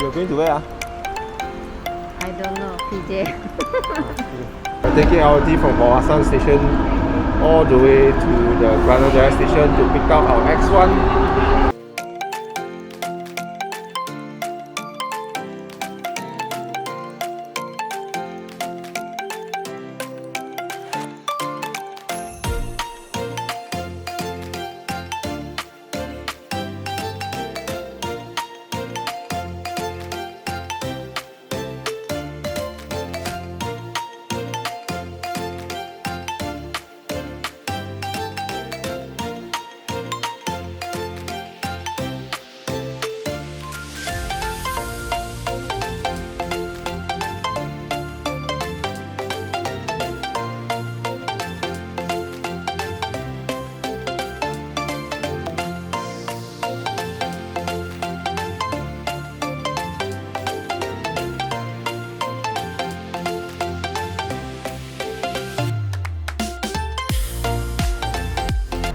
You're going to where? I don't know, PJ. I'm taking LRT from Wawasan station all the way to the Kelana Jaya station to pick up our X1.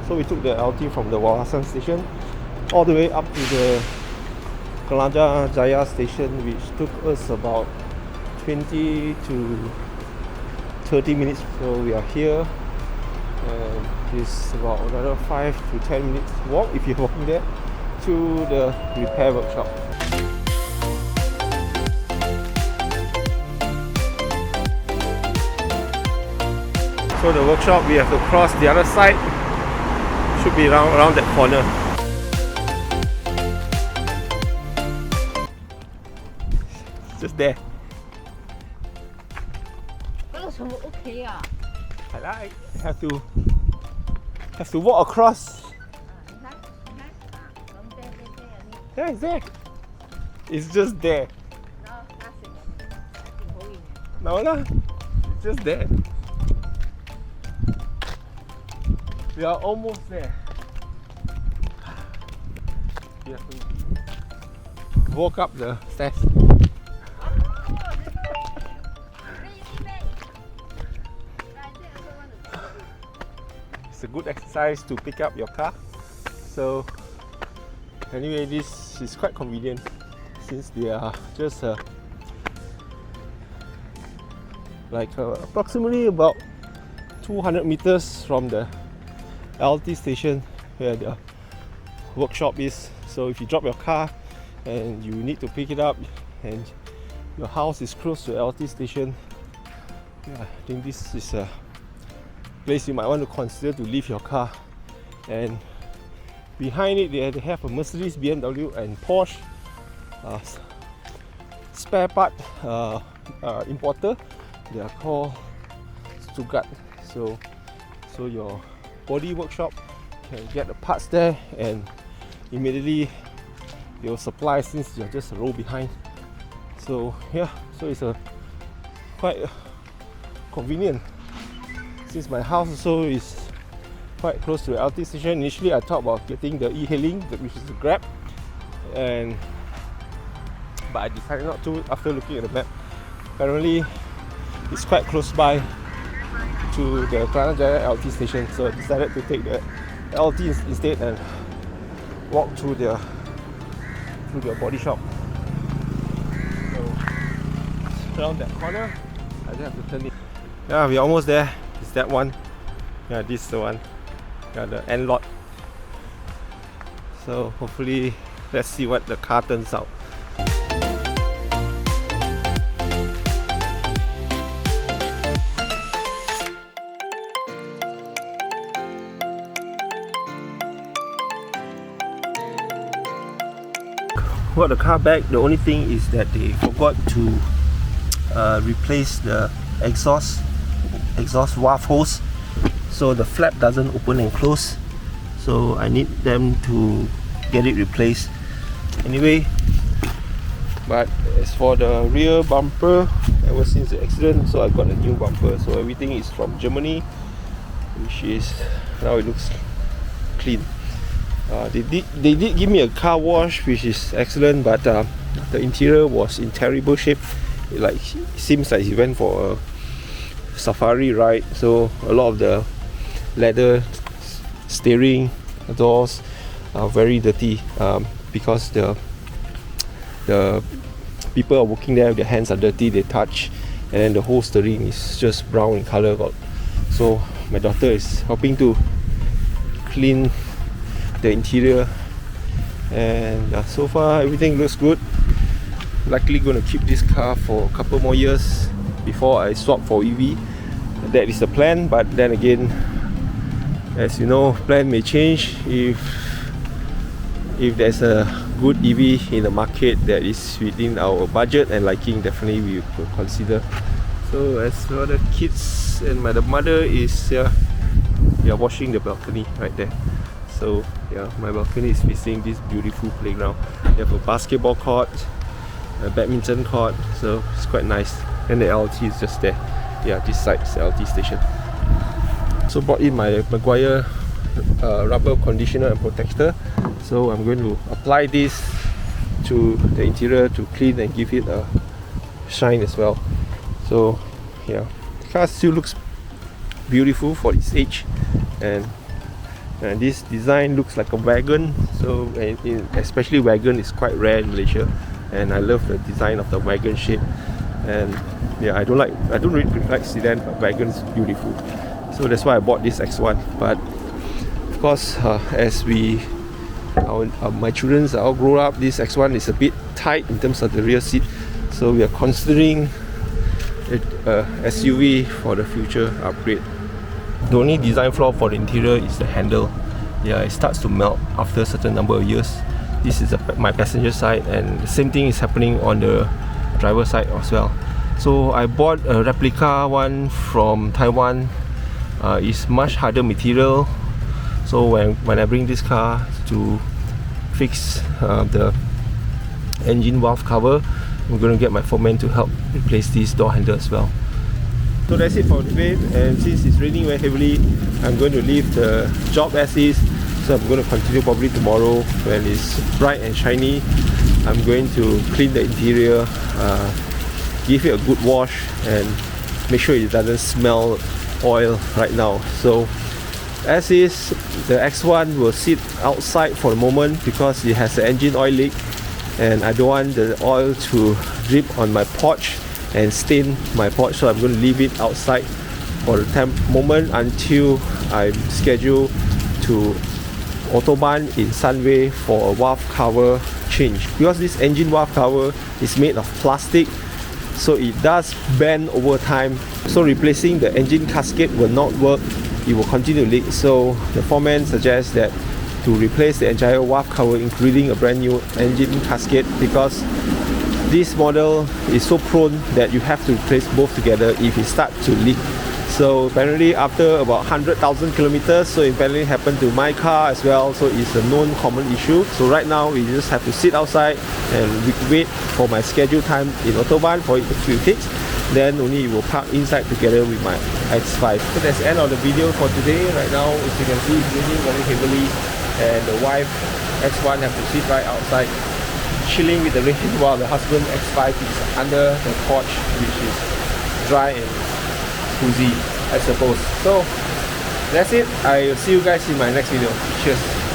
So we took the LT from the Wawasan station all the way up to the Kelana Jaya station, which took us about 20 to 30 minutes. So we are here, and it's about another 5 to 10 minutes walk if you're walking there to the repair workshop. So the workshop, we have to cross the other side. Should be around that corner. Just there. Okay, I like. Have to walk across. Yeah, it's there. It's just there. No, it's just there. We are almost there. We have to walk up the stairs. It's a good exercise to pick up your car. So anyway, this is quite convenient since they are just approximately about 200 meters from the LT station where the workshop is. So if you drop your car and you need to pick it up and your house is close to the LT station, I think this is a place you might want to consider to leave your car. And behind it they have a Mercedes, BMW and Porsche spare part importer. They are called Stuttgart. So your body workshop can get the parts there and immediately they'll supply since you're just a row behind. So yeah, so it's quite convenient since my house also is quite close to the LT station. Initially I thought about getting the e-hailing, which is the Grab, but I decided not to after looking at the map. Apparently it's quite close by to the Kelana Jaya LT station, so I decided to take the LT instead and walk through the body shop. So around that corner, I just have to turn it. Yeah, we're almost there. It's that one. Yeah, this is the one. Yeah, the end lot. So hopefully, let's see what the car turns out. Got the car back. The only thing is that they forgot to replace the exhaust valve hose, so the flap doesn't open and close. So I need them to get it replaced anyway. But as for the rear bumper, ever since the accident, so I got a new bumper. So everything is from Germany, which is now it looks clean. They did give me a car wash, which is excellent, but the interior was in terrible shape. It seems like he went for a safari ride, so a lot of the leather steering doors are very dirty because the people are working there, their hands are dirty, they touch, and then the whole steering is just brown in color. So my daughter is helping to clean the interior, and so far everything looks good. Likely going to keep this car for a couple more years before I swap for EV. That is the plan, but then again, as you know, plan may change. If there's a good EV in the market that is within our budget and liking, definitely we will consider. So as for the kids and the mother is we are washing the balcony right there. So yeah, my balcony is facing this beautiful playground. They have a basketball court, a badminton court, so it's quite nice. And the LT is just there. Yeah, this side is the LT station. So brought in my Maguire rubber conditioner and protector. So I'm going to apply this to the interior to clean and give it a shine as well. So yeah, the car still looks beautiful for its age, and this design looks like a wagon. So especially wagon is quite rare in Malaysia, and I love the design of the wagon shape. And yeah, I don't really like sedan, but wagon is beautiful. So that's why I bought this X1. But of course, as my children are all grown up, this X1 is a bit tight in terms of the rear seat. So we are considering SUV for the future upgrade. The only design flaw for the interior is the handle. Yeah, it starts to melt after a certain number of years. This is my passenger side, and the same thing is happening on the driver side as well. So I bought a replica one from Taiwan. It's much harder material. So when I bring this car to fix the engine valve cover, I'm going to get my foreman to help replace this door handle as well. So that's it for today, and since it's raining very heavily, I'm going to leave the job as is. So I'm going to continue probably tomorrow when it's bright and shiny. I'm going to clean the interior, give it a good wash, and make sure it doesn't smell oil right now. So as is, the X1 will sit outside for the moment because it has an engine oil leak, and I don't want the oil to drip on my porch and stain my porch, so I'm going to leave it outside for the moment until I'm scheduled to Autobahn in Sunway for a valve cover change. Because this engine valve cover is made of plastic, so it does bend over time. So replacing the engine casket will not work, it will continue to leak. So the foreman suggests that to replace the entire valve cover, including a brand new engine casket, because this model is so prone that you have to replace both together if it starts to leak. So apparently after about 100,000 kilometers, so it apparently happened to my car as well. So it's a known common issue. So right now we just have to sit outside and wait for my scheduled time in Autobahn for it to be fixed. Then only it will park inside together with my X5. So that's the end of the video for today. Right now, as you can see, it's raining very heavily, and the wife X1 have to sit right outside chilling with the rain, while the husband X5 is under the porch, which is dry and cozy, I suppose. So that's it. I'll see you guys in my next video. Cheers.